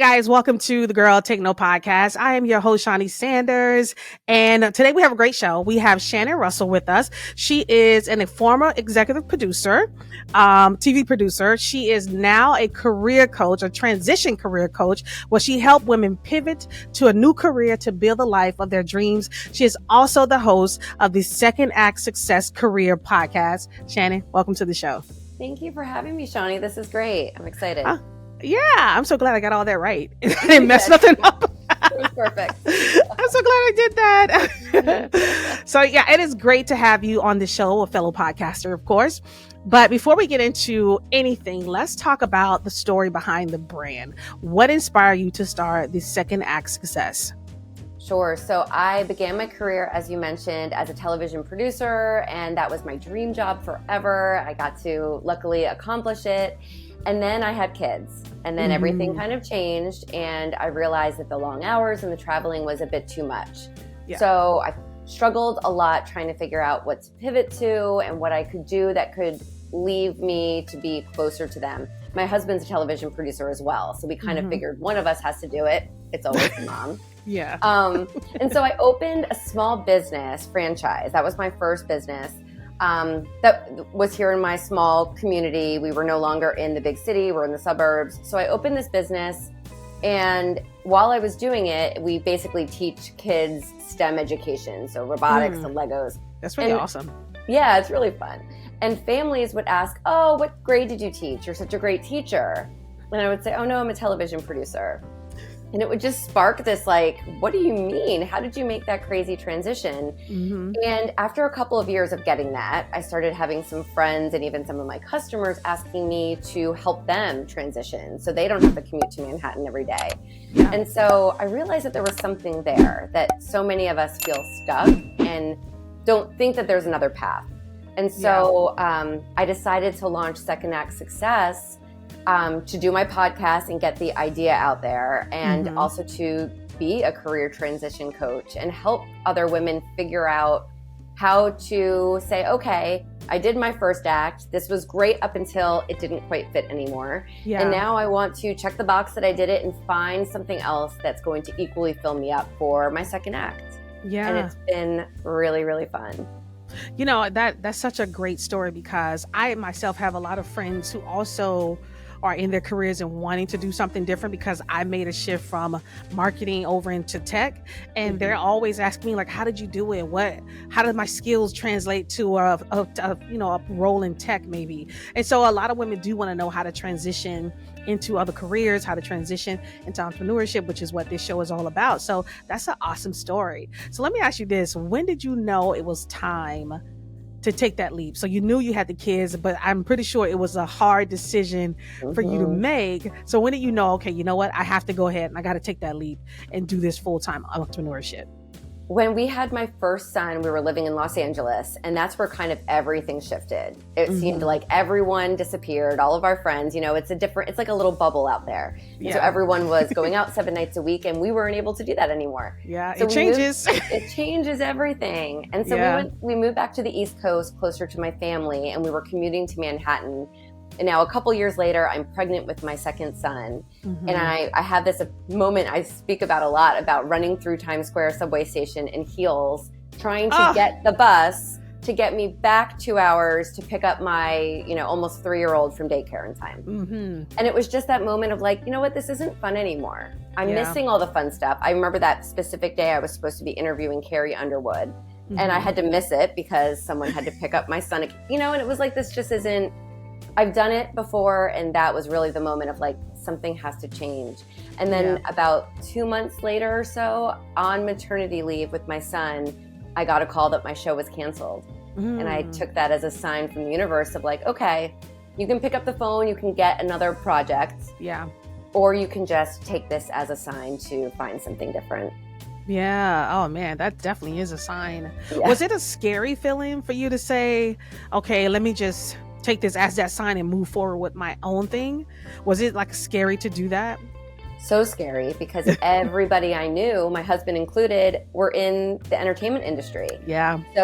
guys, welcome to the Girl Take No podcast. I am your host, Shaunie Sanders, and today we have a great show. We have Shannon Russell with us. She is a former executive producer, TV producer. She is now a career coach, a transition career coach, where she helped women pivot to a new career to build the life of their dreams. She is also the host of the Second Act Success Career podcast. Shannon, welcome to the show. Thank you for having me, Shaunie. This is great. I'm excited. Yeah, I'm so glad I got all that right. I didn't mess nothing up. It was perfect. I'm so glad I did that. So yeah, it is great to have you on the show, a fellow podcaster, of course. But before we get into anything, let's talk about the story behind the brand. What inspired you to start the Second Act Success? Sure. So I began my career, as you mentioned, as a television producer, and that was my dream job forever. I got to luckily accomplish it. And then I had kids, and then everything kind of changed, and I realized that the long hours and the traveling was a bit too much. Yeah. So I struggled a lot trying to figure out what to pivot to and what I could do that could leave me to be closer to them. My husband's a television producer as well, so we kind of figured one of us has to do it. It's always the mom. Yeah. And so I opened a small business franchise. That was my first business. That was here in my small community. We were no longer in the big city, we're in the suburbs. So I opened this business, and while I was doing it, we basically teach kids STEM education, so robotics and Legos. That's really awesome. Yeah, it's really fun. And families would ask, oh, what grade did you teach? You're such a great teacher. And I would say, oh no, I'm a television producer. And it would just spark this like, what do you mean? How did you make that crazy transition? And after a couple of years of getting that, I started having some friends and even some of my customers asking me to help them transition so they don't have to commute to Manhattan every day. Yeah. And so I realized that there was something there, that so many of us feel stuck and don't think that there's another path. And so I decided to launch Second Act Success to do my podcast and get the idea out there, and also to be a career transition coach and help other women figure out how to say, okay, I did my first act. This was great up until it didn't quite fit anymore. Yeah. And now I want to check the box that I did it and find something else that's going to equally fill me up for my second act. Yeah. And it's been really, really fun. You know, that's such a great story, because I myself have a lot of friends who also are in their careers and wanting to do something different, because I made a shift from marketing over into tech, and they're always asking me like, how did you do it? How did my skills translate to a role in tech maybe? And so a lot of women do want to know how to transition into other careers, how to transition into entrepreneurship, which is what this show is all about. So that's an awesome story. So let me ask you this. When did you know it was time to take that leap? So you knew you had the kids, but I'm pretty sure it was a hard decision for you to make. So when did you know, okay, you know what? I have to go ahead and I got to take that leap and do this full-time entrepreneurship? When we had my first son, we were living in Los Angeles, and that's where kind of everything shifted. It seemed like everyone disappeared, all of our friends, it's like a little bubble out there. Yeah. So everyone was going out 7 nights a week, and we weren't able to do that anymore. Yeah, so it changes. It changes everything. And so we moved back to the East Coast, closer to my family, and we were commuting to Manhattan. And now a couple years later, I'm pregnant with my second son. And I have this moment I speak about a lot, about running through Times Square subway station in heels, trying to get the bus to get me back 2 hours to pick up my, almost 3-year-old from daycare in time. And it was just that moment of like, you know what, this isn't fun anymore. I'm missing all the fun stuff. I remember that specific day I was supposed to be interviewing Carrie Underwood, and I had to miss it because someone had to pick up my son, and it was like, this just isn't, I've done it before, and that was really the moment of like, something has to change. And then about 2 months later or so, on maternity leave with my son, I got a call that my show was canceled. And I took that as a sign from the universe of like, okay, you can pick up the phone, you can get another project. Yeah. Or you can just take this as a sign to find something different. Yeah. Oh man, that definitely is a sign. Yeah. Was it a scary feeling for you to say, okay, let me just take this as that sign and move forward with my own thing? Was it like scary to do that? So scary, because everybody I knew, my husband included, were in the entertainment industry. Yeah. So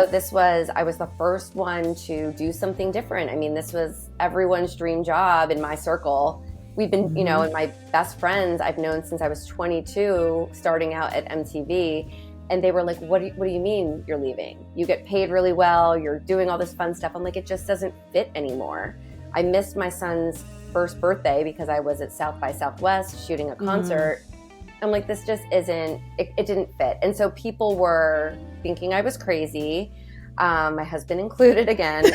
I was the first one to do something different. I mean, this was everyone's dream job in my circle. We've been, you know, and my best friends I've known since I was 22, starting out at MTV. And they were like, what do you mean you're leaving? You get paid really well. You're doing all this fun stuff. I'm like, it just doesn't fit anymore. I missed my son's first birthday because I was at South by Southwest shooting a concert. I'm like, this just isn't, it didn't fit. And so people were thinking I was crazy, my husband included again.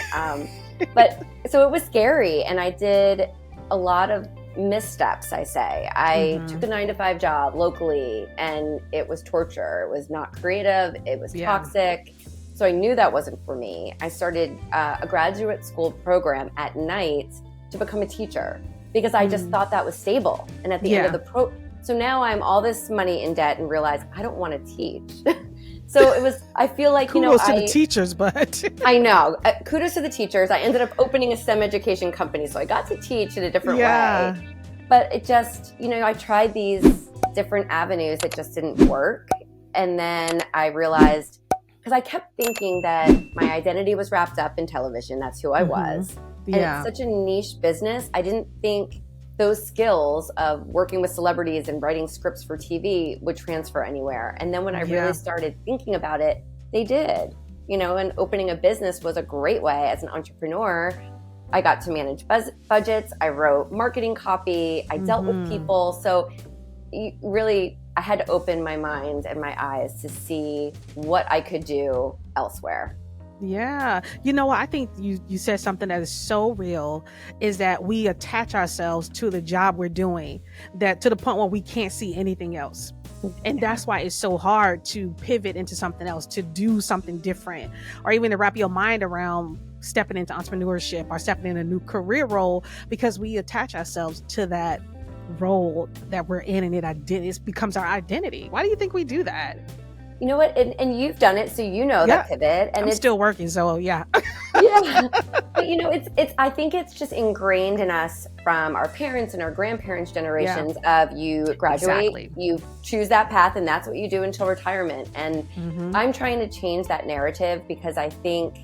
But so it was scary. And I did a lot of missteps, I say. I took a 9-to-5 job locally and it was torture. It was not creative. It was toxic. So I knew that wasn't for me. I started a graduate school program at night to become a teacher because I just thought that was stable. And at the end of the so now I'm all this money in debt and realize I don't want to teach. So it was, I feel like, kudos to the teachers, but I know. Kudos to the teachers. I ended up opening a STEM education company, so I got to teach in a different way. But it just, I tried these different avenues that just didn't work. And then I realized, because I kept thinking that my identity was wrapped up in television. That's who I was. And it's such a niche business. I didn't think those skills of working with celebrities and writing scripts for TV would transfer anywhere. And then when I really started thinking about it, they did. And opening a business was a great way as an entrepreneur. I got to manage budgets. I wrote marketing copy. I dealt with people. So really, I had to open my mind and my eyes to see what I could do elsewhere. Yeah. You know what? I think you said something that is so real, is that we attach ourselves to the job we're doing, that to the point where we can't see anything else. And that's why it's so hard to pivot into something else, to do something different, or even to wrap your mind around stepping into entrepreneurship or stepping in a new career role, because we attach ourselves to that role that we're in, and it becomes our identity. Why do you think we do that? You know what? And you've done it, so that pivot. And I'm still working, so yeah. But it's. I think it's just ingrained in us from our parents and our grandparents' generations of you graduate, you choose that path, and that's what you do until retirement. And I'm trying to change that narrative, because I think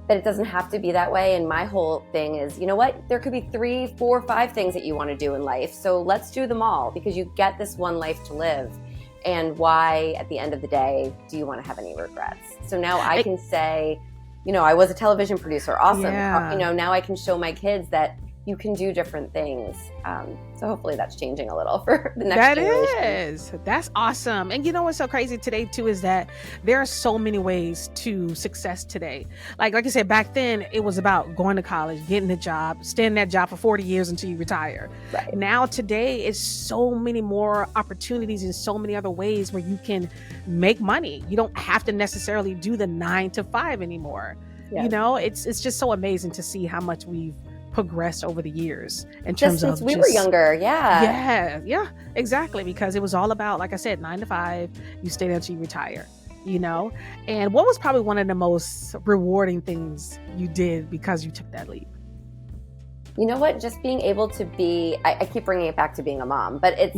that it doesn't have to be that way. And my whole thing is, there could be 3, 4, 5 things that you want to do in life. So let's do them all, because you get this one life to live. And why, at the end of the day, do you want to have any regrets? So now I can say, I was a television producer. Awesome. Now I can show my kids that you can do different things. So hopefully that's changing a little for the next generation. That's awesome. And what's so crazy today too is that there are so many ways to success today. Like I said, back then it was about going to college, getting a job, staying in that job for 40 years until you retire. Right. Now today it's so many more opportunities and so many other ways where you can make money. You don't have to necessarily do the 9-to-5 anymore. Yes. It's just so amazing to see how much we've progressed over the years in terms of since we were younger. Yeah, exactly, because it was all about, like I said, 9-to-5, you stay there until you retire. And what was probably one of the most rewarding things you did because you took that leap? You know what? Just being able to be, I keep bringing it back to being a mom, but it's,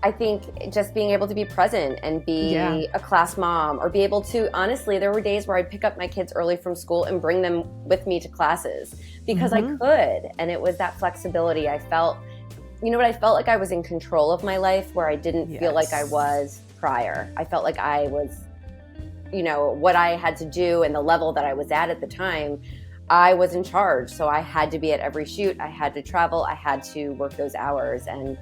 I think just being able to be present and be a class mom, or be able to, honestly, there were days where I'd pick up my kids early from school and bring them with me to classes because I could. And it was that flexibility. I felt, I felt like I was in control of my life, where I didn't feel like I was prior. I felt like I was, what I had to do and the level that I was at the time, I was in charge. So I had to be at every shoot. I had to travel. I had to work those hours. And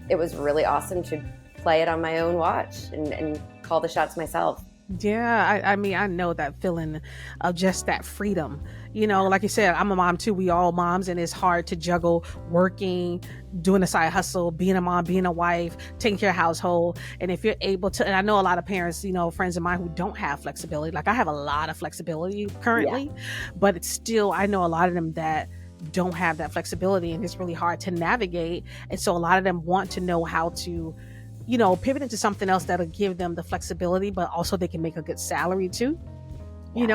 it was really awesome to play it on my own watch and call the shots myself. Yeah, I mean, I know that feeling of just that freedom. Like you said, I'm a mom too. We all moms, and it's hard to juggle working, doing a side hustle, being a mom, being a wife, taking care of household. And if you're able to, and I know a lot of parents, friends of mine who don't have flexibility. Like I have a lot of flexibility currently, but it's still, I know a lot of them that don't have that flexibility, and it's really hard to navigate. And so a lot of them want to know how to pivot into something else that'll give them the flexibility, but also they can make a good salary too.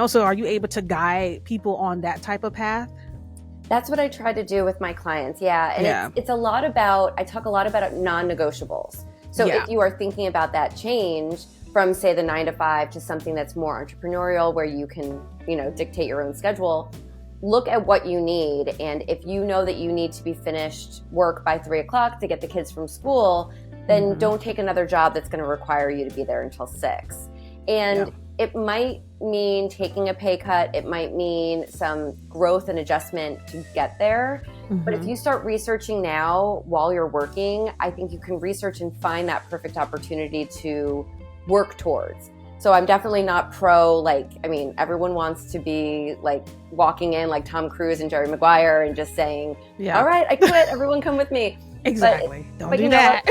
So are you able to guide people on that type of path? That's what I try to do with my clients. And it's a lot about, I talk a lot about non-negotiables. So if you are thinking about that change from, say, the 9-to-5 to something that's more entrepreneurial, where you can, dictate your own schedule, look at what you need. And if you know that you need to be finished work by 3:00 to get the kids from school, then don't take another job that's going to require you to be there until 6. And it might mean taking a pay cut. It might mean some growth and adjustment to get there. But if you start researching now while you're working, I think you can research and find that perfect opportunity to work towards. So I'm definitely not pro, everyone wants to be like walking in like Tom Cruise and Jerry Maguire and just saying, all right, I quit, everyone come with me. Exactly. Don't do that.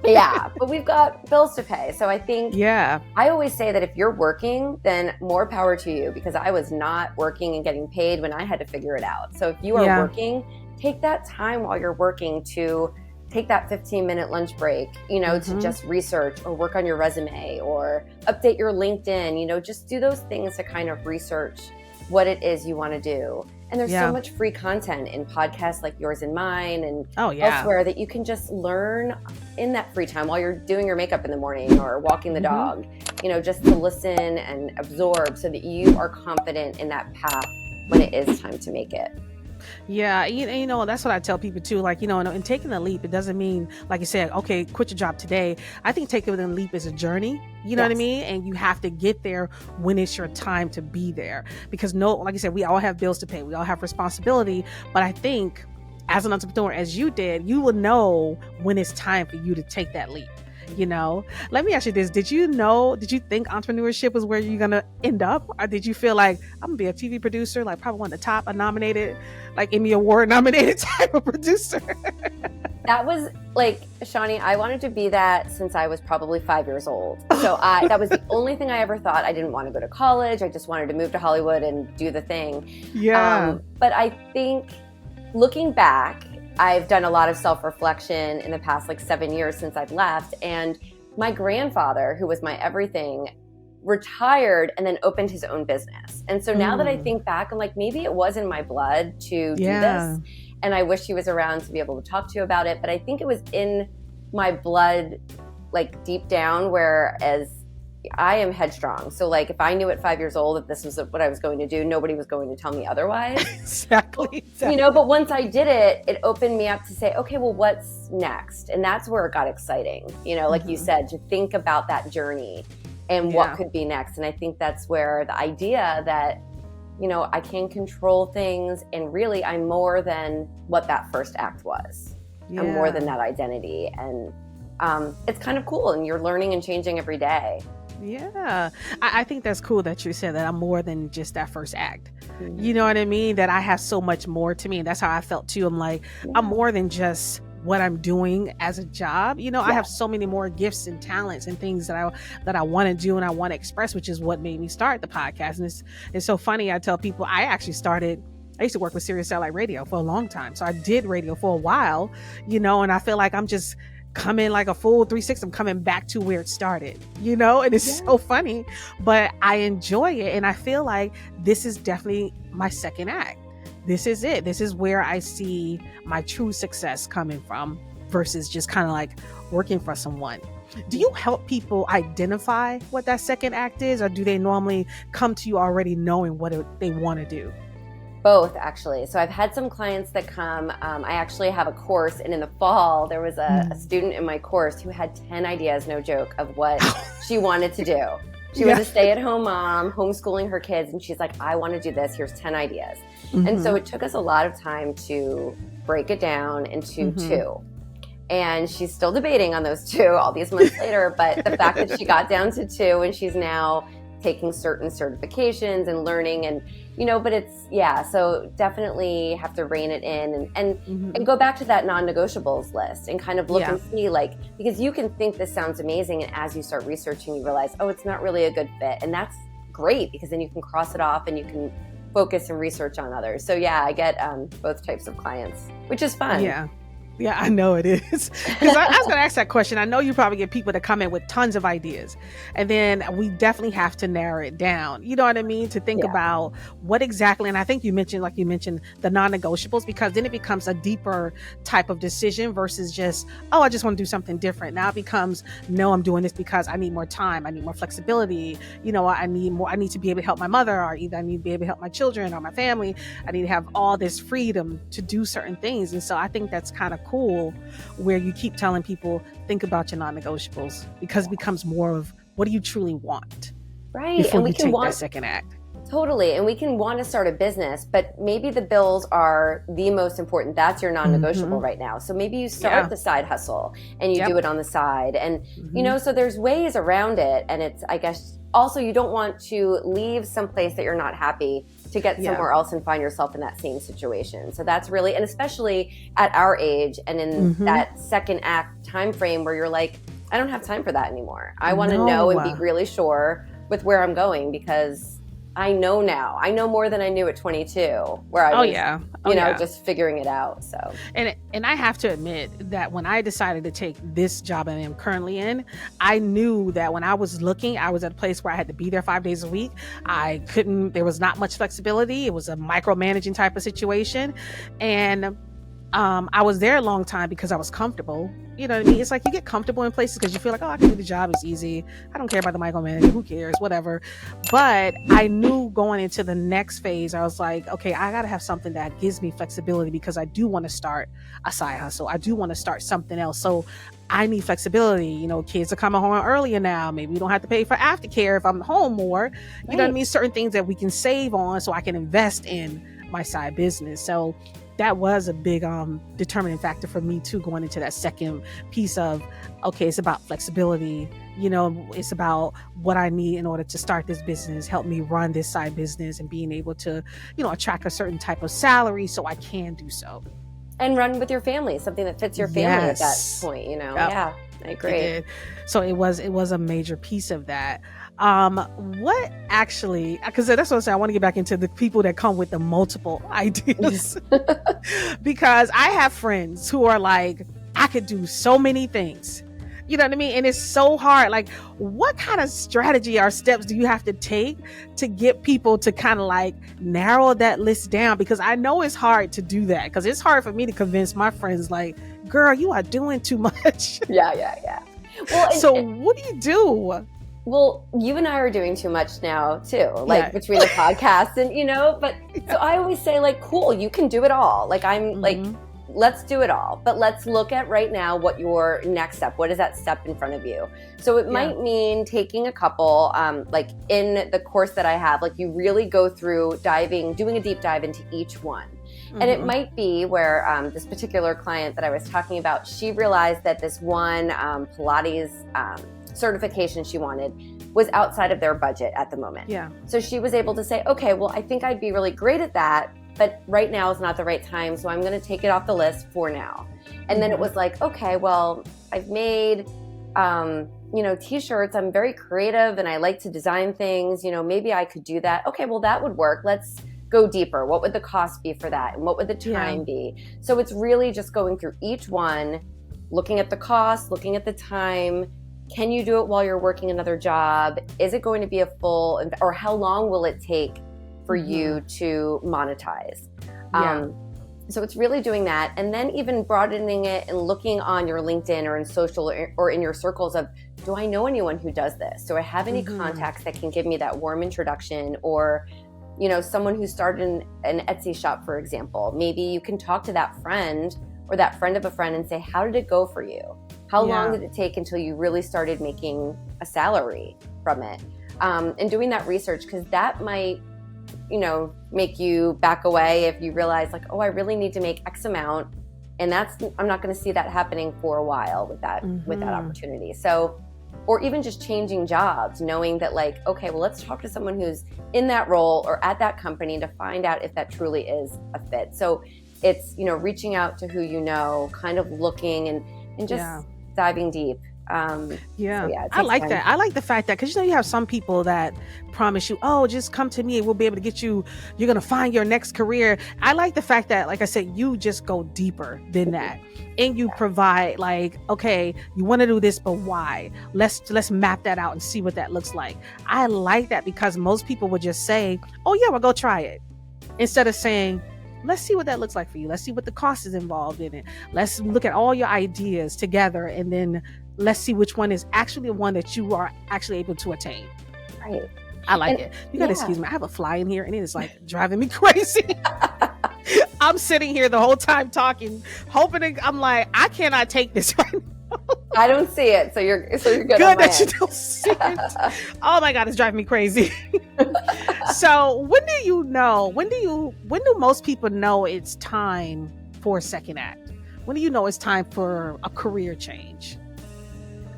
Yeah, but we've got bills to pay. So I think, I always say that if you're working, then more power to you, because I was not working and getting paid when I had to figure it out. So if you are working, take that time while you're working to take that 15-minute lunch break, to just research or work on your resume or update your LinkedIn, just do those things to kind of research what it is you want to do. And there's so much free content in podcasts like yours and mine and elsewhere that you can just learn in that free time while you're doing your makeup in the morning or walking the dog, just to listen and absorb so that you are confident in that path when it is time to make it. Yeah, that's what I tell people too. Like, and taking the leap, it doesn't mean, like you said, okay, quit your job today. I think taking the leap is a journey. You know what I mean? And you have to get there when it's your time to be there. Because like you said, we all have bills to pay. We all have responsibility. But I think as an entrepreneur, as you did, you will know when it's time for you to take that leap. Let me ask you this. Did you think entrepreneurship was where you're going to end up? Or did you feel like I'm going to be a TV producer, like probably one of the top nominated, like Emmy Award nominated type of producer? That was like, Shaunie, I wanted to be that since I was probably 5 years old. So that was the only thing I ever thought. I didn't want to go to college. I just wanted to move to Hollywood and do the thing. Yeah. But I think looking back, I've done a lot of self-reflection in the past 7 years since I've left. And my grandfather, who was my everything, retired and then opened his own business. And so now that I think back, I'm like, maybe it was in my blood to do this. And I wish he was around to be able to talk to you about it. But I think it was in my blood, deep down, whereas I am headstrong. So if I knew at 5 years old that this was what I was going to do, nobody was going to tell me otherwise. Exactly. But once I did it, it opened me up to say, okay, well, what's next? And that's where it got exciting. Like you said, to think about that journey and what could be next. And I think that's where the idea that, I can control things and really I'm more than what that first act was. I'm more than that identity. And it's kind of cool. And you're learning and changing every day. Yeah, I think that's cool that you said that I'm more than just that first act. You know what I mean? That I have so much more to me. And that's how I felt too. I'm like, I'm more than just what I'm doing as a job. I have so many more gifts and talents and things that I want to do and I want to express, which is what made me start the podcast. And it's so funny. I tell people I used to work with Sirius Satellite Radio for a long time. So I did radio for a while, and I feel like I'm just coming like a full 360. I'm coming back to where it started, and it's so funny, but I enjoy it. And I feel like this is definitely my second act. This is it. This is where I see my true success coming from versus just kind of like working for someone. Do you help people identify what that second act is, or do they normally come to you already knowing what they want to do? Both, actually. So I've had some clients that come. I actually have a course, and in the fall, there was a student in my course who had 10 ideas, no joke, of what she wanted to do. She was a stay-at-home mom, homeschooling her kids, and she's like, I want to do this. Here's 10 ideas. And so it took us a lot of time to break it down into 2. And she's still debating on those 2 all these months later. But the fact that she got down to 2 and she's now taking certain certifications and learning and, but it's, so definitely have to rein it in and go back to that non-negotiables list and kind of look and see because you can think this sounds amazing. And as you start researching, you realize, oh, it's not really a good fit. And that's great because then you can cross it off and you can focus and research on others. So I get both types of clients, which is fun. Yeah, I know it is. Because I was going to ask that question. I know you probably get people that come in with tons of ideas. And then we definitely have to narrow it down. You know what I mean? To think Yeah. about what exactly, and I think you mentioned, like you mentioned, the non-negotiables, because then it becomes a deeper type of decision versus just, oh, I just want to do something different. Now it becomes, no, I'm doing this because I need more time. I need more flexibility. You know, I need to be able to help my mother, or either I need to be able to help my children or my family. I need to have all this freedom to do certain things. And so I think that's kind of cool, where you keep telling people, think about your non-negotiables, because it becomes more of, what do you truly want, right? before And we you can take want that second act. totally, and we can want to start a business, but maybe the bills are the most important. That's your non-negotiable right now. So maybe you start the side hustle and you do it on the side, and you know, so there's ways around it. And it's, I guess, also, you don't want to leave someplace that you're not happy to get somewhere else and find yourself in that same situation. So that's really, and especially at our age and in that second act time frame where you're like, I don't have time for that anymore. I want to know and be really sure with where I'm going, because I know now. I know more than I knew at 22, where I was, you know, just figuring it out. So, and I have to admit that when I decided to take this job that I am currently in, I knew that when I was looking, I was at a place where I had to be there 5 days a week. There was not much flexibility. It was a micromanaging type of situation. And I was there a long time because I was comfortable. You know what I mean? It's like you get comfortable in places because you feel like, oh, I can do the job. It's easy. I don't care about the micromanaging. Who cares? Whatever. But I knew going into the next phase, I was like, okay, I got to have something that gives me flexibility, because I do want to start a side hustle. I do want to start something else. So I need flexibility. You know, kids are coming home earlier now. Maybe we don't have to pay for aftercare if I'm home more. You know what I mean? Certain things that we can save on so I can invest in my side business. So that was a big determining factor for me too, going into that second piece of, okay, it's about flexibility. You know, it's about what I need in order to start this business, help me run this side business, and being able to, you know, attract a certain type of salary so I can do so. And run with your family, something that fits your family at that point, you know? Yeah, I agree. So it was a major piece of that. What actually, because that's what I'm saying, I want to get back into the people that come with the multiple ideas. Because I have friends who are like, I could do so many things. You know what I mean? And it's so hard. Like, what kind of strategy or steps do you have to take to get people to kind of like narrow that list down? Because I know it's hard to do that, because it's hard for me to convince my friends, like, girl, you are doing too much. Yeah. Well, so what do you do? Well, you and I are doing too much now too, like between the podcast and, you know, but so I always say, like, cool, you can do it all. Like, I'm like, let's do it all. But let's look at right now what your next step, what is that step in front of you? So it might mean taking a couple, like in the course that I have, like you really go through doing a deep dive into each one. And it might be where this particular client that I was talking about, she realized that this one Pilates certification she wanted was outside of their budget at the moment. Yeah. So she was able to say, okay, well, I think I'd be really great at that, but right now is not the right time. So I'm going to take it off the list for now. And then it was like, okay, well, I've made, you know, t-shirts. I'm very creative and I like to design things. You know, maybe I could do that. Okay, well, that would work. Let's go deeper. What would the cost be for that? And what would the time be? So it's really just going through each one, looking at the cost, looking at the time. Can you do it while you're working another job? Is it going to be a full, or how long will it take for you to monetize? So it's really doing that. And then even broadening it and looking on your LinkedIn or in social or in your circles of, do I know anyone who does this? Do I have any contacts that can give me that warm introduction? Or, you know, someone who started an Etsy shop, for example, maybe you can talk to that friend or that friend of a friend and say, how did it go for you? How long did it take until you really started making a salary from it? And doing that research, because that might, you know, make you back away if you realize, like, oh, I really need to make X amount, and I'm not going to see that happening for a while with that opportunity. So, or even just changing jobs, knowing that, like, okay, well, let's talk to someone who's in that role or at that company to find out if that truly is a fit. So it's, you know, reaching out to who you know, kind of looking and just diving deep. Yeah, So yeah, it I takes like time. that. I like the fact that, because you have some people that promise you, oh, just come to me and we'll be able to get you, you're going to find your next career. I like the fact that, like I said, you just go deeper than that. And you provide, like, okay, you want to do this, but why? Let's map that out and see what that looks like. I like that, because most people would just say, oh yeah, well, go try it, instead of saying, let's see what that looks like for you. Let's see what the cost is involved in it. Let's look at all your ideas together, and then let's see which one is actually the one that you are actually able to attain. Right. I like it. You gotta excuse me. I have a fly in here and it is like driving me crazy. I'm sitting here the whole time talking, hoping I'm like, I cannot take this right now. I don't see it, so you're good. Good that you don't see it. Oh my God, it's driving me crazy. So when do most people know it's time for a second act? When do you know it's time for a career change?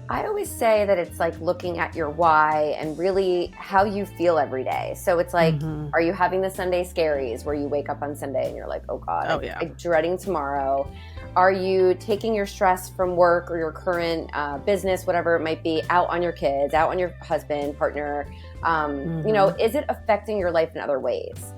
I always say that it's like looking at your why and really how you feel every day. So it's like, are you having the Sunday scaries where you wake up on Sunday and you're like, oh God, I'm dreading tomorrow? Are you taking your stress from work or your current business, whatever it might be, out on your kids, out on your husband, partner? Is it affecting your life in other ways?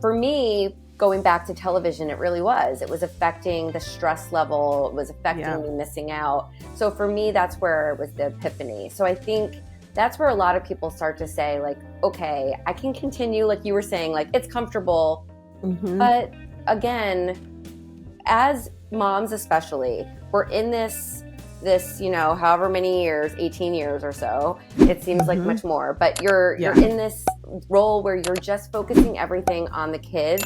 For me, going back to television, it really was. It was affecting the stress level. It was affecting me missing out. So for me, that's where it was the epiphany. So I think that's where a lot of people start to say, like, okay, I can continue, like you were saying, like, it's comfortable. But again, as moms especially, we're in this, however many years, 18 years or so, it seems like much more, but you're in this role where you're just focusing everything on the kids,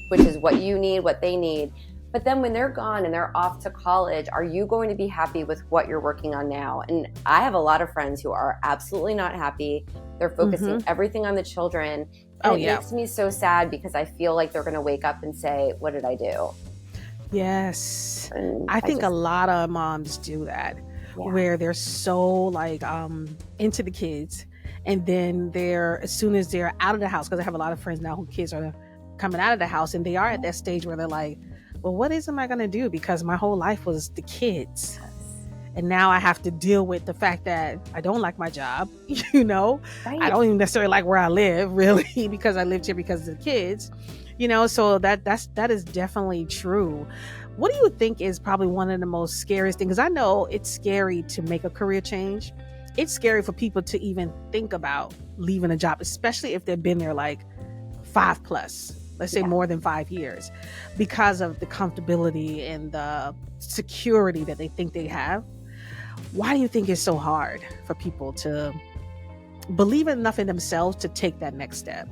which is what you need, what they need. But then when they're gone and they're off to college, are you going to be happy with what you're working on now? And I have a lot of friends who are absolutely not happy. They're focusing everything on the children. And it makes me so sad, because I feel like they're going to wake up and say, what did I do? Yes. I think a lot of moms do that, where they're so like into the kids, and then as soon as they're out of the house, because I have a lot of friends now who kids are coming out of the house, and they are at that stage where they're like, well, what am I going to do? Because my whole life was the kids. And now I have to deal with the fact that I don't like my job, I don't even necessarily like where I live, really, because I lived here because of the kids, so that is definitely true. What do you think is probably one of the most scariest things? Because I know it's scary to make a career change. It's scary for people to even think about leaving a job, especially if they've been there like 5+, let's say more than 5 years, because of the comfortability and the security that they think they have. Why do you think it's so hard for people to believe enough in themselves to take that next step?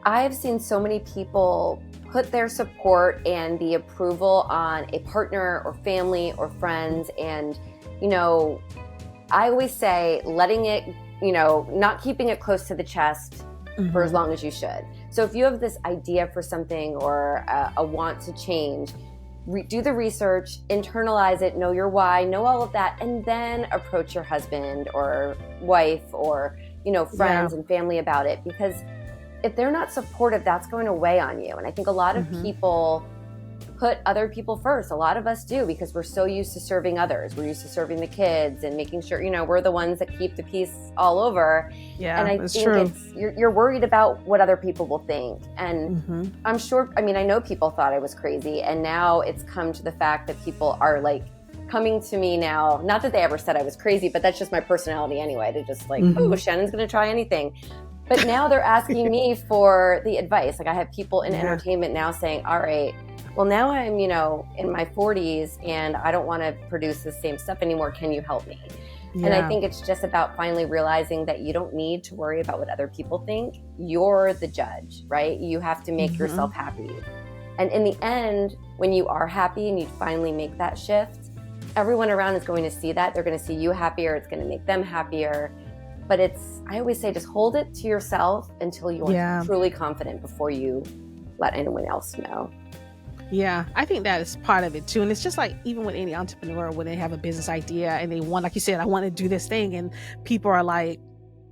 I've seen so many people put their support and the approval on a partner or family or friends. And, I always say letting it, not keeping it close to the chest for as long as you should. So if you have this idea for something or a want to change, do the research, internalize it, know your why, know all of that, and then approach your husband or wife or, friends and family about it. Because if they're not supportive, that's going to weigh on you. And I think a lot of people put other people first. A lot of us do, because we're so used to serving others. We're used to serving the kids and making sure, we're the ones that keep the peace all over. Yeah, and I think you're worried about what other people will think. And I'm sure, I know people thought I was crazy, and now it's come to the fact that people are like coming to me now. Not that they ever said I was crazy, but that's just my personality anyway, to just like, oh, Shannon's going to try anything. But now they're asking me for the advice. Like I have people in entertainment now saying, all right, well, now I'm, in my 40s and I don't want to produce the same stuff anymore. Can you help me? Yeah. And I think it's just about finally realizing that you don't need to worry about what other people think. You're the judge, right? You have to make yourself happy. And in the end, when you are happy and you finally make that shift, everyone around is going to see that. They're going to see you happier. It's going to make them happier. But I always say, just hold it to yourself until you're truly confident before you let anyone else know. Yeah, I think that is part of it too. And it's just like, even with any entrepreneur, when they have a business idea and they want, like you said, I want to do this thing, and people are like,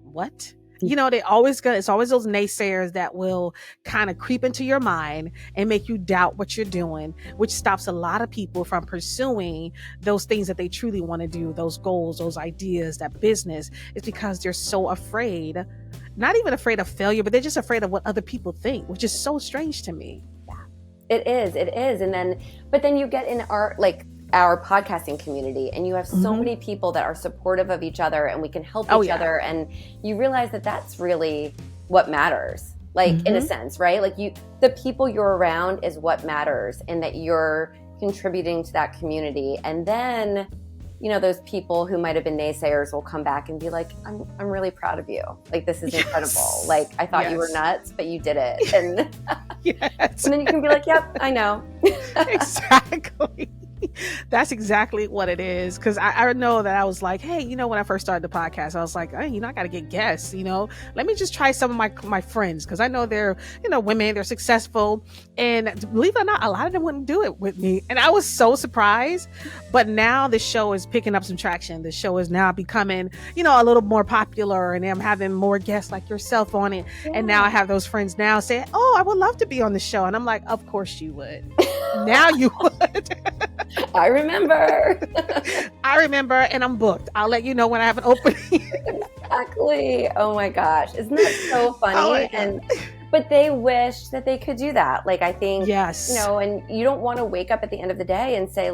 what? it's always those naysayers that will kind of creep into your mind and make you doubt what you're doing, which stops a lot of people from pursuing those things that they truly want to do, those goals, those ideas, that business. It's because they're so afraid, not even afraid of failure, but they're just afraid of what other people think, which is so strange to me. It is. But then you get in our podcasting community, and you have so many people that are supportive of each other, and we can help each other, and you realize that that's really what matters, in a sense, right? The people you're around is what matters, and that you're contributing to that community. And then those people who might have been naysayers will come back and be like, I'm really proud of you. This is incredible. I thought you were nuts, but you did it. And, and then you can be like, yep, I know. Exactly. That's exactly what it is. Because I know that I was like, hey, when I first started the podcast, I was like, hey, I got to get guests, let me just try some of my friends. Because I know they're, women, they're successful. And believe it or not, a lot of them wouldn't do it with me. And I was so surprised. But now the show is picking up some traction. The show is now becoming, a little more popular. And I'm having more guests like yourself on it. Yeah. And now I have those friends now say, oh, I would love to be on the show. And I'm like, of course you would. Now you would. I remember. And I'm booked. I'll let you know when I have an opening. Exactly. Oh my gosh. Isn't that so funny? But they wish that they could do that. I think, yes. And you don't want to wake up at the end of the day and say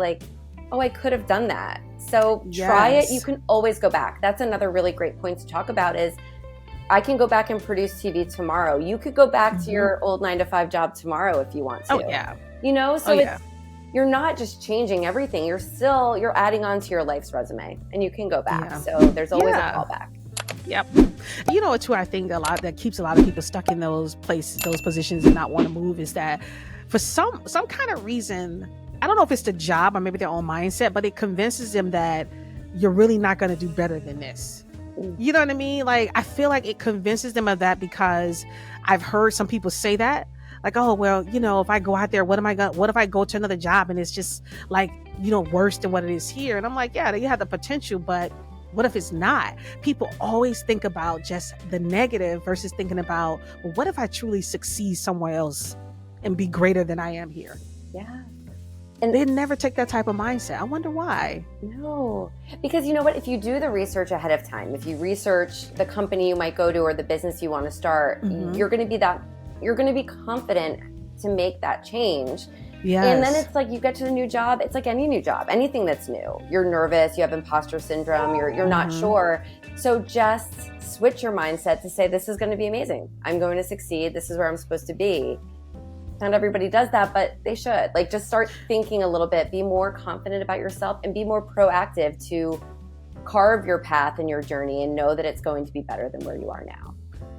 oh, I could have done that. So try it. You can always go back. That's another really great point to talk about is I can go back and produce TV tomorrow. You could go back to your old 9-to-5 job tomorrow if you want to. Oh, yeah. You're not just changing everything. You're adding on to your life's resume, and you can go back. Yeah. So there's always a callback. Yep. It's who I think that keeps a lot of people stuck in those places, those positions, and not want to move is that for some kind of reason, I don't know if it's the job or maybe their own mindset, but it convinces them that you're really not going to do better than this. You know what I mean? I feel like it convinces them of that because I've heard some people say that. Oh, well, if I go out there, what if I go to another job and it's just worse than what it is here? And I'm like, yeah, you have the potential, but what if it's not? People always think about just the negative versus thinking about, well, what if I truly succeed somewhere else and be greater than I am here? Yeah. And they never take that type of mindset. I wonder why. No, because you know what? If you do the research ahead of time, if you research the company you might go to or the business you want to start, you're going to be confident to make that change. Yes. And then it's you get to the new job. It's like any new job, anything that's new. You're nervous. You have imposter syndrome. You're not sure. So just switch your mindset to say, this is going to be amazing. I'm going to succeed. This is where I'm supposed to be. Not everybody does that, but they should. Just start thinking a little bit. Be more confident about yourself and be more proactive to carve your path and your journey and know that it's going to be better than where you are now.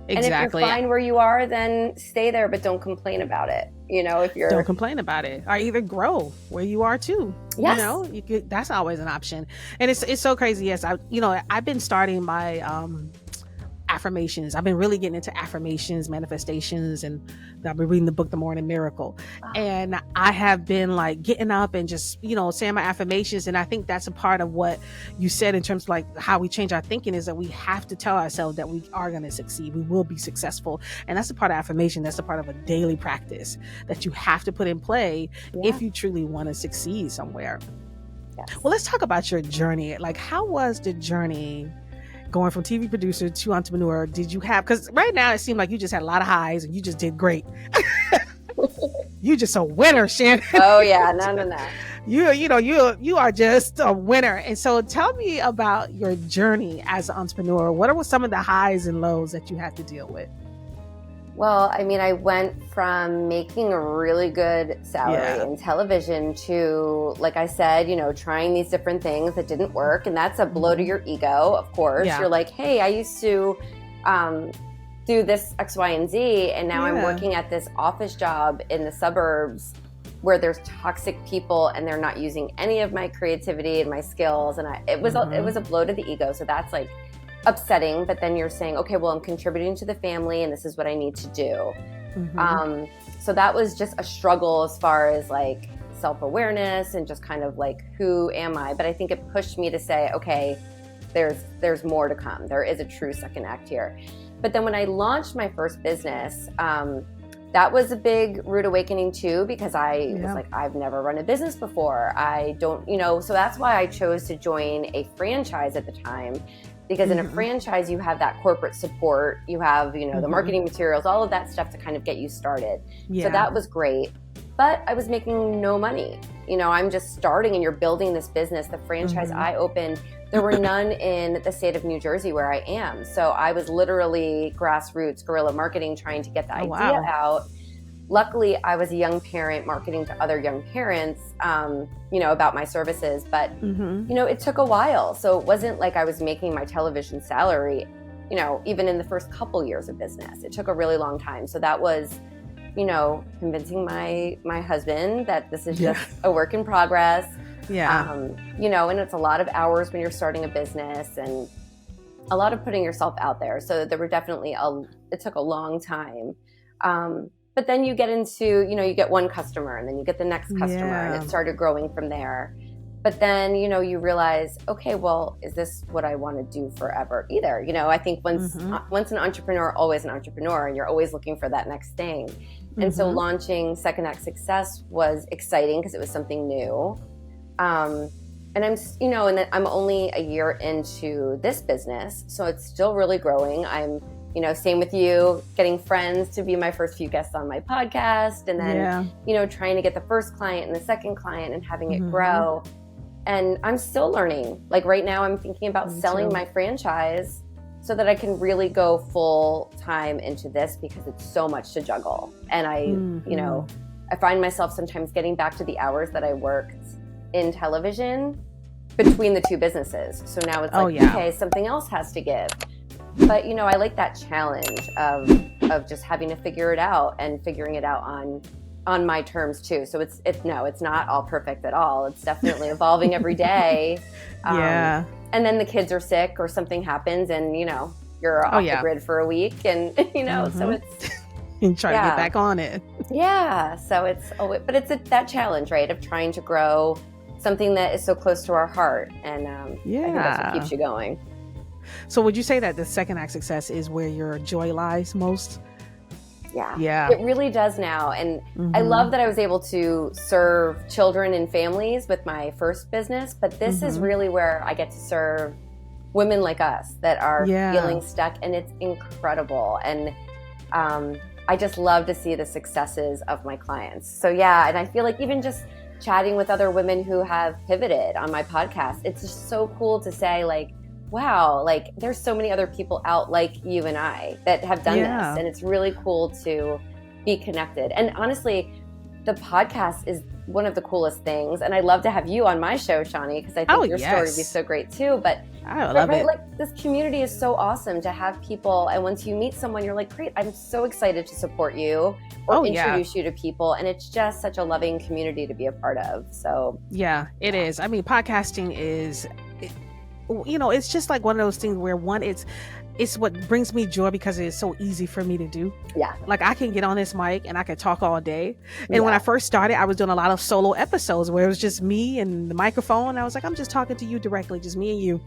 Exactly. And if you're fine where you are, then stay there, but don't complain about it. Don't complain about it, or either grow where you are too. Yes. That's always an option. And it's so crazy. Yes, I've been starting my affirmations. I've been really getting into affirmations, manifestations, and I've been reading the book The Morning Miracle. Wow. And I have been getting up and just saying my affirmations. And I think that's a part of what you said in terms of how we change our thinking is that we have to tell ourselves that we are going to succeed. We will be successful. And that's a part of affirmation. That's a part of a daily practice that you have to put in play if you truly want to succeed somewhere. Yes. Well, let's talk about your journey. How was the journey going from TV producer to entrepreneur? Did you have, because right now it seemed like you just had a lot of highs and you just did great. You just a winner, Shannon. Oh yeah, no. You are just a winner. And so tell me about your journey as an entrepreneur. What were some of the highs and lows that you had to deal with? Well, I went from making a really good salary in television to, like I said, trying these different things that didn't work. And that's a blow to your ego, of course. Yeah. You're like, hey, I used to do this X, Y, and Z. And now I'm working at this office job in the suburbs where there's toxic people and they're not using any of my creativity and my skills. And it was a blow to the ego. So that's upsetting, but then you're saying, okay, well, I'm contributing to the family and this is what I need to do. So that was just a struggle as far as self-awareness and just kind of who am I? But I think it pushed me to say, okay, there's more to come. There is a true second act here. But then when I launched my first business, that was a big rude awakening too, because I was like, I've never run a business before. I don't, so that's why I chose to join a franchise at the time, because in a franchise, you have that corporate support, you have, the marketing materials, all of that stuff to kind of get you started. So that was great. But I was making no money. I'm just starting and you're building this business. The franchise I opened, there were none in the state of New Jersey where I am. So I was literally grassroots guerrilla marketing, trying to get the idea out. Luckily, I was a young parent marketing to other young parents, about my services. But, it took a while. So it wasn't like I was making my television salary, even in the first couple years of business. It took a really long time. So that was, convincing my husband that this is just a work in progress. And it's a lot of hours when you're starting a business and a lot of putting yourself out there. So there were definitely it took a long time. But then you get into, you get one customer and then you get the next customer and it started growing from there. But then, you realize, okay, well, is this what I want to do forever either? I think once an entrepreneur, always an entrepreneur, and you're always looking for that next thing. And so launching Second Act Success was exciting because it was something new. And I'm, and then I'm only a year into this business, so it's still really growing. I'm, same with you, getting friends to be my first few guests on my podcast, and then, trying to get the first client and the second client and having it grow. And I'm still learning. Like right now, I'm thinking about selling my franchise so that I can really go full time into this, because it's so much to juggle. And I find myself sometimes getting back to the hours that I worked in television between the two businesses. So now it's okay, something else has to give. But, I like that challenge of just having to figure it out and figuring it out on my terms too. So it's not all perfect at all. It's definitely evolving every day. And then the kids are sick or something happens and, you're off the grid for a week and, so it's. And try to get back on it. Yeah. So but it's that challenge, right? Of trying to grow something that is so close to our heart. And I think that's what keeps you going. So would you say that the Second Act Success is where your joy lies most? Yeah. It really does now. And I love that I was able to serve children and families with my first business, but this is really where I get to serve women like us that are feeling stuck, and it's incredible. And I just love to see the successes of my clients. So and I feel like even just chatting with other women who have pivoted on my podcast, it's just so cool to say like, wow, like there's so many other people out like you and I that have done this. And it's really cool to be connected. And honestly, the podcast is one of the coolest things. And I'd love to have you on my show, Shaunie, because I think your story would be so great too. But I love it. Like this community is so awesome to have people. And once you meet someone, you're like, great, I'm so excited to support you or introduce you to people. And it's just such a loving community to be a part of. So yeah, it is. I mean, podcasting is, it's just like one of those things where it's what brings me joy because it is so easy for me to do. Yeah. Like I can get on this mic and I can talk all day. And when I first started, I was doing a lot of solo episodes where it was just me and the microphone. I was like, I'm just talking to you directly, just me and you.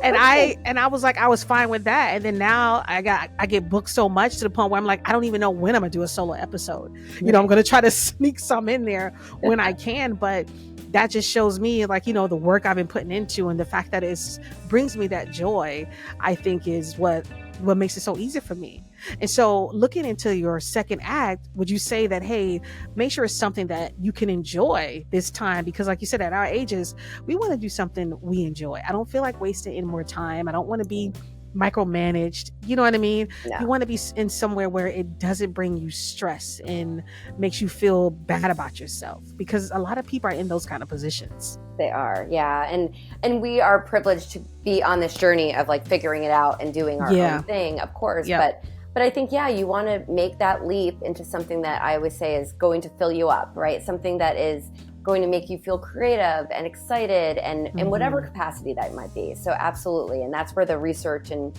And I was like, I was fine with that. And then now I get booked so much to the point where I'm like, I don't even know when I'm gonna do a solo episode. I'm gonna try to sneak some in there when I can, but that just shows me like, the work I've been putting into, and the fact that it brings me that joy, I think is what makes it so easy for me. And so looking into your second act, would you say that, hey, make sure it's something that you can enjoy this time? Because like you said, at our ages, we want to do something we enjoy. I don't feel like wasting any more time. I don't want to be micromanaged. You know what I mean? No. You want to be in somewhere where it doesn't bring you stress and makes you feel bad about yourself, because a lot of people are in those kind of positions. They are. Yeah. And we are privileged to be on this journey of like figuring it out and doing our own thing, of course. But I think, you want to make that leap into something that I always say is going to fill you up, right? Something that is going to make you feel creative and excited and in whatever capacity that might be. So absolutely. And that's where the research and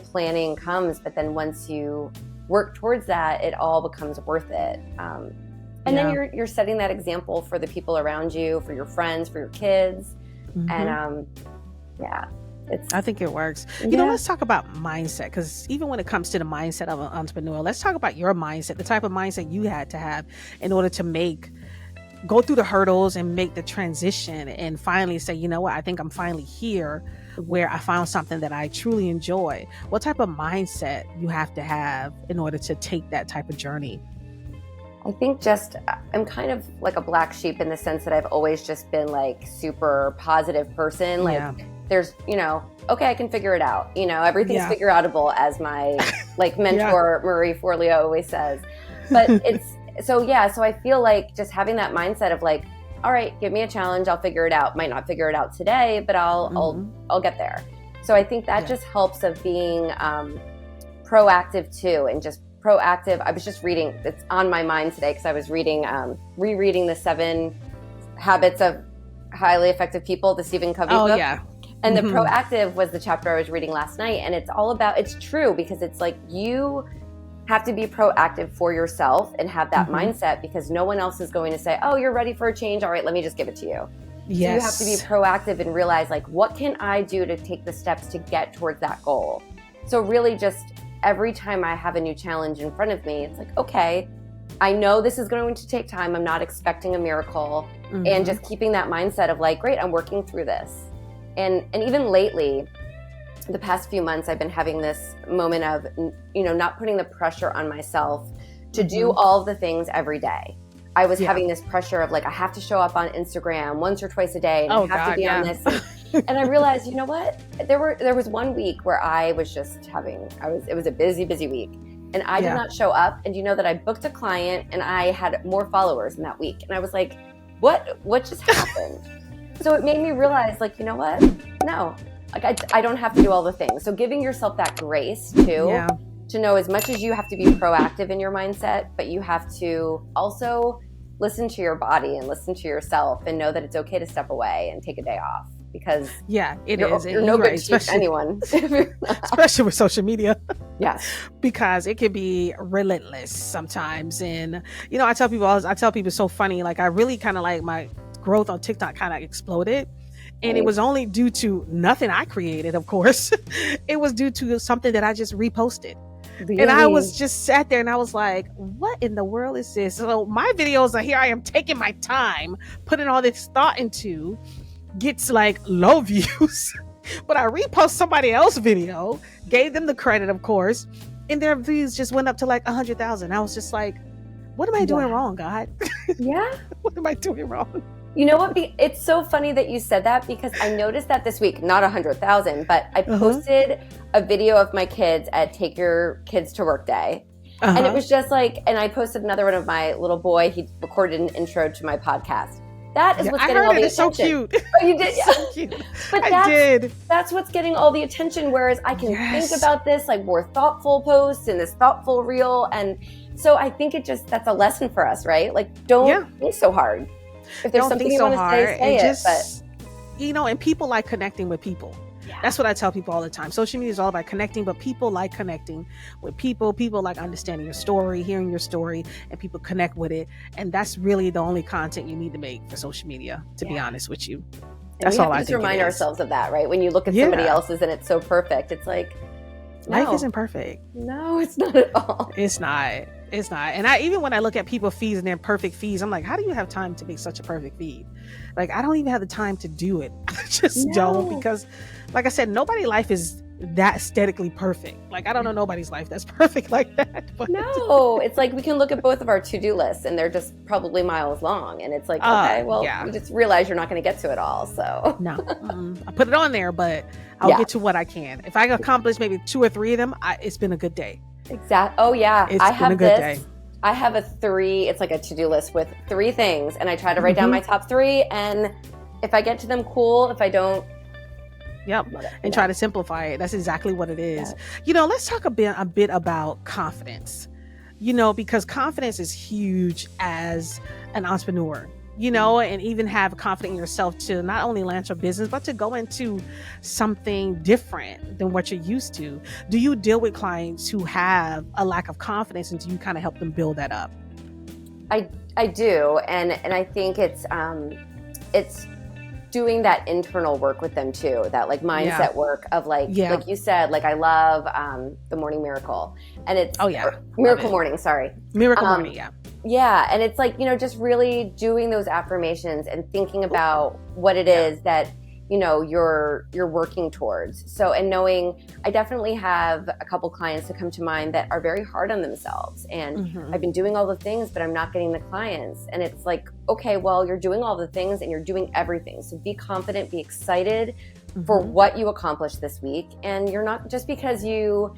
planning comes. But then once you work towards that, it all becomes worth it. And then you're setting that example for the people around you, for your friends, for your kids. And I think it works. Let's talk about mindset, because even when it comes to the mindset of an entrepreneur, let's talk about your mindset, the type of mindset you had to have in order to go through the hurdles and make the transition and finally say, you know what, I think I'm finally here where I found something that I truly enjoy. What type of mindset you have to have in order to take that type of journey? I think I'm kind of like a black sheep in the sense that I've always just been like super positive person. Like there's, okay, I can figure it out. Everything's figure outable, as my like mentor, Marie Forleo, always says. But so I feel like just having that mindset of like, all right, give me a challenge, I'll figure it out. Might not figure it out today, but I'll get there. So I think that just helps of being proactive too, and just proactive. I was just reading, it's on my mind today because I was rereading the 7 Habits of Highly Effective People, the Stephen Covey book. And the proactive was the chapter I was reading last night. And it's all about, it's true, because it's like you have to be proactive for yourself and have that mindset, because no one else is going to say, oh, you're ready for a change. All right, let me just give it to you. So you have to be proactive and realize, like, what can I do to take the steps to get towards that goal? So really just every time I have a new challenge in front of me, it's like, okay, I know this is going to take time. I'm not expecting a miracle. And just keeping that mindset of like, great, I'm working through this. And even lately, the past few months, I've been having this moment of, not putting the pressure on myself to do all of the things every day. I was having this pressure of like, I have to show up on Instagram once or twice a day, and I have to be on this. And I realized, you know what? There was one week where I was just it was a busy week, and I did not show up. And you know that I booked a client and I had more followers in that week. And I was like, what just happened? So it made me realize, like, you know what? No, like I don't have to do all the things. So giving yourself that grace too, to know as much as you have to be proactive in your mindset, but you have to also listen to your body and listen to yourself and know that it's okay to step away and take a day off, because you're no good to anyone. Especially with social media. Yes. Because it can be relentless sometimes. And, I tell people it's so funny. Like, I really kind of like my growth on TikTok kind of exploded. And it was only due to nothing I created, of course. It was due to something that I just reposted. Really? And I was just sat there and I was like, what in the world is this? So my videos are here. I am taking my time, putting all this thought into, gets like low views. But I repost somebody else's video, gave them the credit, of course, and their views just went up to like 100,000. I was just like, what am I doing wrong, God? What am I doing wrong? You know what? It's so funny that you said that, because I noticed that this week, not 100,000, but I posted a video of my kids at Take Your Kids to Work Day. And it was just like, and I posted another one of my little boy. He recorded an intro to my podcast. That is what's getting all the attention. So cute. Oh, you did? Yeah. So cute. But I did. That's what's getting all the attention, whereas I can think about this, like, more thoughtful posts and this thoughtful reel. And so I think that's a lesson for us, right? Like, don't think so hard. If there's something you want to say it. And people like connecting with people. That's what I tell people all the time. Social media is all about connecting, but people like connecting with people. People like understanding your story, hearing your story, and people connect with it. And that's really the only content you need to make for social media, to be honest with you. That's all I think. We have to just remind ourselves of that, right? When you look at somebody else's and it's so perfect, it's like, life isn't perfect. No, it's not at all. It's not. And even when I look at people's feeds and their perfect feeds, I'm like, how do you have time to make such a perfect feed? Like, I don't even have the time to do it. I just don't, because like I said, nobody's life is that aesthetically perfect. Like, I don't know nobody's life that's perfect like that. But no, it's like we can look at both of our to-do lists and they're just probably miles long. And it's like, okay, well, you just realize you're not going to get to it all. So no, I put it on there, but I'll get to what I can. If I accomplish maybe 2 or 3 of them, it's been a good day. Exactly. Oh yeah. It's been a good day. I have it's like a to-do list with 3 things, and I try to write down my top 3. And if I get to them, cool. If I don't, and try to simplify it. That's exactly what it is. Let's talk a bit about confidence, because confidence is huge as an entrepreneur, and even have confidence in yourself to not only launch your business, but to go into something different than what you're used to. Do you deal with clients who have a lack of confidence, and do you kind of help them build that up? doing that internal work with them too, that like mindset work of like you said, like I love the Morning Miracle, and it's Miracle Morning, sorry. Miracle Morning, Yeah, and it's like, just really doing those affirmations and thinking about what it is that, you're working towards. So, and knowing, I definitely have a couple clients that come to mind that are very hard on themselves. And I've been doing all the things, but I'm not getting the clients. And it's like, okay, well, you're doing all the things and you're doing everything. So be confident, be excited for what you accomplished this week. And you're not, just because you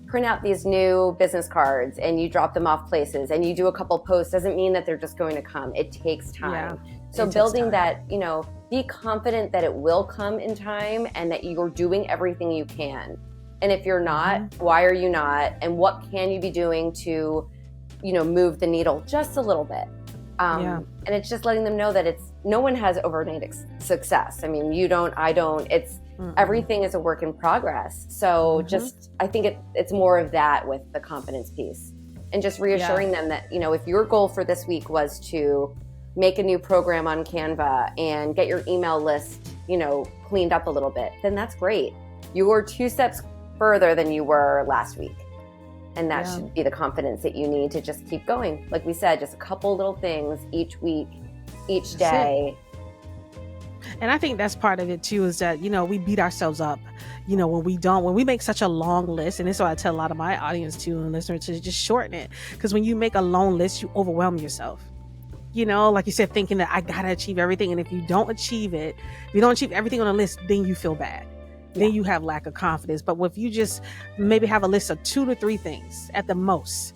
print out these new business cards and you drop them off places and you do a couple posts doesn't mean that they're just going to come. It takes time. So building that, be confident that it will come in time and that you're doing everything you can. And if you're not, why are you not? And what can you be doing to, move the needle just a little bit? And it's just letting them know that no one has overnight success. I mean, you don't, I don't, everything is a work in progress. So just, I think it's more of that with the confidence piece, and just reassuring them that, if your goal for this week was to make a new program on Canva and get your email list, cleaned up a little bit, then that's great. You are 2 steps further than you were last week. And that should be the confidence that you need to just keep going. Like we said, just a couple little things each week, each day. And I think that's part of it too, is that, we beat ourselves up, when we make such a long list. And this is what I tell a lot of my audience too, and listeners, to just shorten it. Because when you make a long list, you overwhelm yourself. Like you said, thinking that I gotta achieve everything. And if you don't achieve it, if you don't achieve everything on the list, then you feel bad. Then you have lack of confidence. But if you just maybe have a list of 2 to 3 things at the most,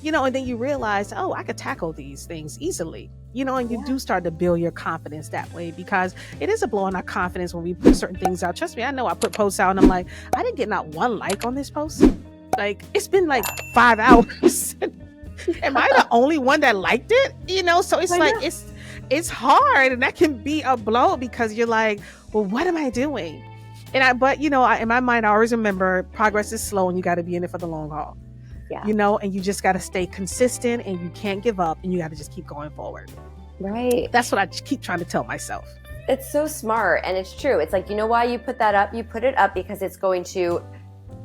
and then you realize, oh, I could tackle these things easily, and you do start to build your confidence that way, because it is a blow on our confidence when we put certain things out. Trust me, I know I put posts out and I'm like, I didn't get not one like on this post. Like, it's been like 5 hours. Am I the only one that liked it? So it's like, it's hard, and that can be a blow, because you're like, well, what am I doing? But in my mind, I always remember progress is slow and you got to be in it for the long haul. And you just got to stay consistent, and you can't give up, and you got to just keep going forward. Right. That's what I keep trying to tell myself. It's so smart, and it's true. It's like, why you put that up? You put it up because it's going to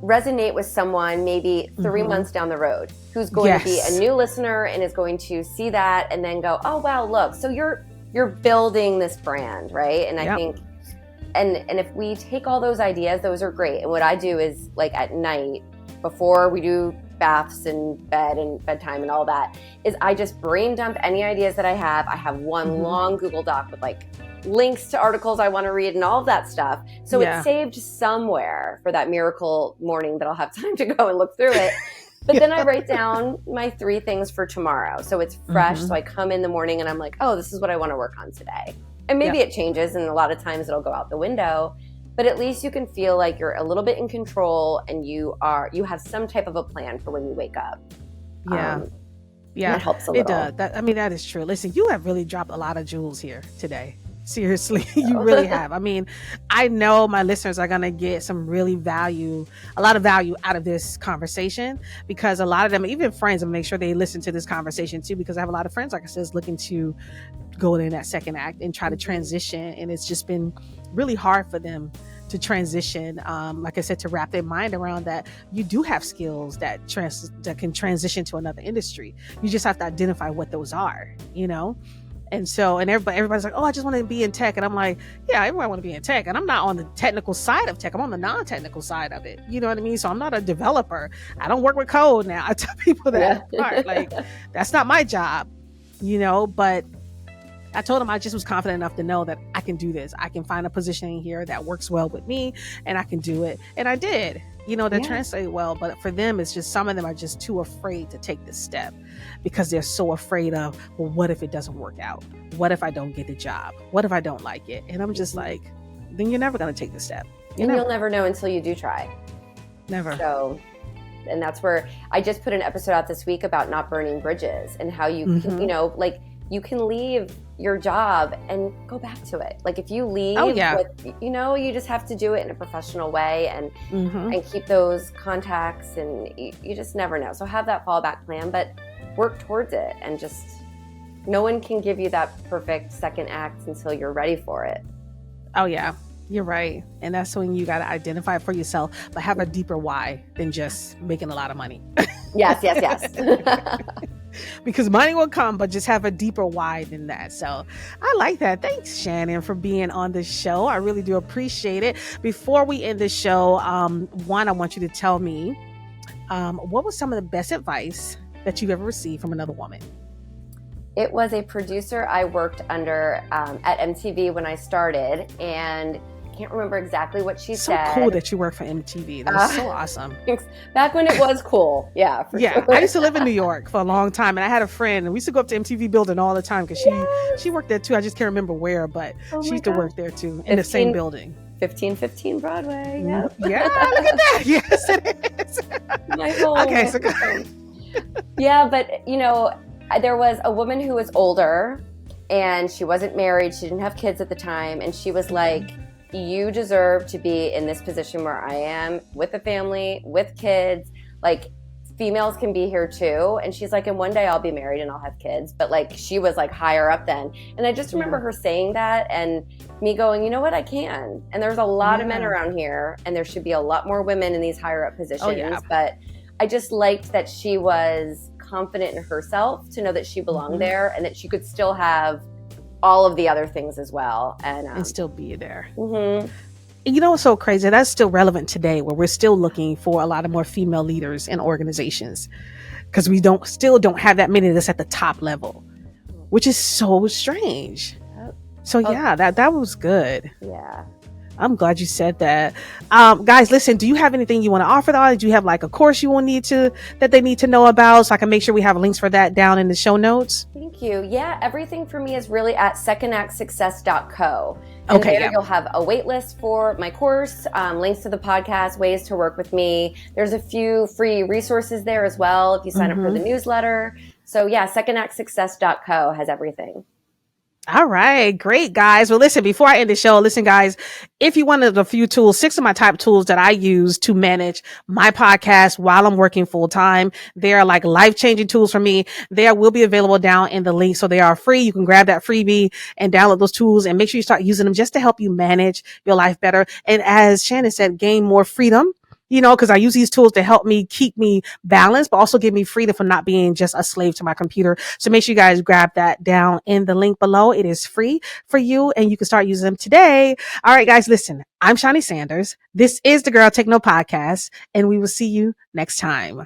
resonate with someone maybe 3 months down the road, who's going to be a new listener and is going to see that and then go, oh wow, look, so you're building this brand, right? And I think, and if we take all those ideas, those are great. And what I do is, like, at night before we do baths and bed and bedtime and all that, is I just brain dump any ideas that I have. I have one long Google Doc with like links to articles I want to read and all of that stuff. So it's saved somewhere for that miracle morning that I'll have time to go and look through it. But then I write down my 3 things for tomorrow. So it's fresh. So I come in the morning and I'm like, oh, this is what I want to work on today. And maybe it changes, and a lot of times it'll go out the window. But at least you can feel like you're a little bit in control, and you have some type of a plan for when you wake up. That helps a little. It does. That is true. Listen, you have really dropped a lot of jewels here today. Seriously, you really have. I know my listeners are going to get a lot of value out of this conversation, because a lot of them, even friends, and make sure they listen to this conversation too, because I have a lot of friends, like I said, looking to go in that second act and try to transition. And it's just been really hard for them to transition. Like I said, to wrap their mind around that you do have skills that can transition to another industry. You just have to identify what those are, And so, and everybody's like, oh, I just want to be in tech. And I'm like, yeah, everyone want to be in tech. And I'm not on the technical side of tech. I'm on the non-technical side of it. You know what I mean? So I'm not a developer. I don't work with code now. I tell people that like, that's not my job, but I told them I just was confident enough to know that I can do this. I can find a positioning here that works well with me, and I can do it. And I did. That translate well, but for them, it's just, some of them are just too afraid to take this step, because they're so afraid of, well, what if it doesn't work out? What if I don't get the job? What if I don't like it? And I'm just like, then you're never going to take the step. You'll never know until you do try. Never. So, and that's where I just put an episode out this week about not burning bridges, and how you can, you can leave your job and go back to it. Like, if you leave, you just have to do it in a professional way, and keep those contacts, and you just never know. So have that fallback plan, but work towards it, and just, no one can give you that perfect second act until you're ready for it. Oh yeah, you're right. And that's when you got to identify for yourself, but have a deeper why than just making a lot of money. Yes, yes, yes. Because money will come, but just have a deeper why than that. So I like that. Thanks, Shannon, for being on the show. I really do appreciate it. Before we end the show, one, I want you to tell me what was some of the best advice that you've ever received from another woman? It was a producer I worked under at MTV when I started, and I can't remember exactly what she said. So cool that you work for MTV. That was so awesome. Back when it was cool. Yeah, for yeah. sure. I used to live in New York for a long time, and I had a friend, and we used to go up to MTV building all the time because she worked there too. I just can't remember where, but she used to work there too in the same building. 1515 Broadway. Yep. Yeah, look at that. Yes, it is. My home. Okay, so yeah, but you know, there was a woman who was older and she wasn't married. She didn't have kids at the time. And she was like, you deserve to be in this position where I am, with a family, with kids. Like, females can be here too. And she's like, and one day I'll be married and I'll have kids. But like, she was like higher up then. And I just remember her saying that and me going, you know what, I can. And there's a lot of men around here and there should be a lot more women in these higher up positions. But I just liked that she was confident in herself to know that she belonged there and that she could still have all of the other things as well and still be there. You know what's so crazy? That's still relevant today, where we're still looking for a lot of more female leaders in organizations, because we still don't have that many of us at the top level, which is so strange. So yeah, that was good. Yeah. I'm glad you said that. Guys, listen, do you have anything you want to offer the audience? Do you have like a course you will that they need to know about, so I can make sure we have links for that down in the show notes? Thank you. Yeah, everything for me is really at secondactsuccess.co. And there you'll have a wait list for my course, links to the podcast, ways to work with me. There's a few free resources there as well if you sign up for the newsletter. So yeah, secondactsuccess.co has everything. All right, great, guys. Well, listen, before I end the show, listen, guys, if you wanted a few tools, 6 of my top tools that I use to manage my podcast while I'm working full time, they are like life-changing tools for me. They will be available down in the link. So they are free. You can grab that freebie and download those tools and make sure you start using them just to help you manage your life better. And as Shannon said, gain more freedom. You know, because I use these tools to help me keep me balanced, but also give me freedom from not being just a slave to my computer. So make sure you guys grab that down in the link below. It is free for you and you can start using them today. All right, guys, listen, I'm Shaunie Sanders. This is the Girl Take Note podcast, and we will see you next time.